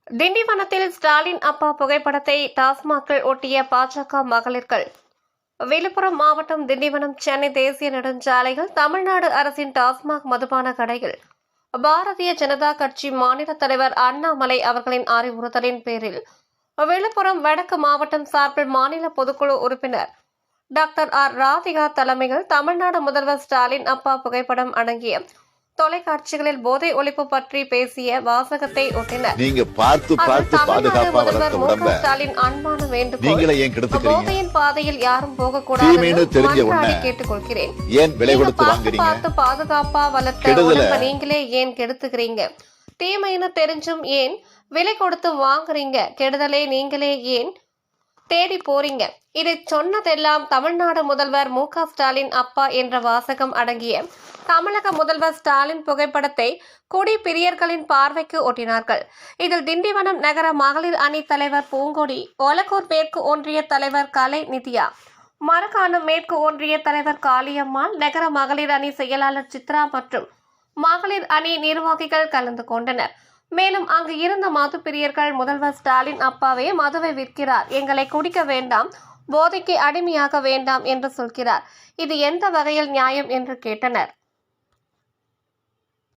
திண்டிவனத்தில் ஸ்டாலின் அப்பா புகைப்படத்தை டாஸ்மாகில் ஒட்டிய பாஜக மகளிர்கள். விழுப்புரம் மாவட்டம் திண்டிவனம் சென்னை தேசிய நெடுஞ்சாலையில் தமிழ்நாடு அரசின் டாஸ்மாக் மதுபான கடையில் பாரதிய ஜனதா கட்சி மாநில தலைவர் அண்ணாமலை அவர்களின் அறிவுறுத்தலின் பேரில் விழுப்புரம் வடக்கு மாவட்டம் சார்பில் மாநில பொதுக்குழு உறுப்பினர் டாக்டர் ஆர் ராதிகா தலைமையில் தமிழ்நாடு முதல்வர் ஸ்டாலின் அப்பா புகைப்படம் அடங்கிய தொலைக்காட்சிகளில் போதை ஒழிப்பு பற்றி பேசிய வாசகத்தை ஒட்டினர். நீங்க பார்த்து பாதுகாப்பா வளர்த்த உடம்ப ஸ்டாலின் அன்பான நீங்களே ஏன் கெடுத்துக்கிறீங்க? போதையின் பாதையில் யாரும் போக கூடாது தெரிஞ்ச உடனே கேட்டுக்கொள்கிறேன். ஏன் விலை கொடுத்து வாங்குறீங்க? பார்த்து பாதுகாப்பா வளர்த்த உடம்ப நீங்களே ஏன் கெடுத்துக்கிறீங்க? தீமைன்னு தெரிஞ்சும் ஏன் விலை கொடுத்து வாங்குறீங்க? கெடுதலே நீங்களே ஏன் தேடி போறீங்க? இதை சொன்னதெல்லாம் தமிழ்நாடு முதல்வர் மு.க. ஸ்டாலின் அப்பா என்ற வாசகம் அடங்கிய தமிழக முதல்வர் ஸ்டாலின் புகைப்படத்தை குடி பிரியர்களின் பார்வைக்கு ஒட்டினார்கள். இதில் திண்டிவனம் நகர மகளிர் அணி தலைவர் பூங்கொடி, ஒலக்கூர் மேற்கு ஒன்றிய தலைவர் கலை நித்யா, மரக்காணம் மேற்கு ஒன்றிய தலைவர் காளியம்மாள், நகர மகளிர் அணி செயலாளர் சித்ரா மற்றும் மகளிர் அணி நிர்வாகிகள் கலந்து கொண்டனர். மேலும் அங்கு இருந்த மது பிரியர்கள், முதல்வர் ஸ்டாலின் அப்பாவே மதுவை விற்கிறார், எங்களை குடிக்க வேண்டாம், போதைக்கு அடிமையாக வேண்டாம் என்று சொல்கிறார், இது எந்த வகையில் நியாயம் என்று கேட்டனர்.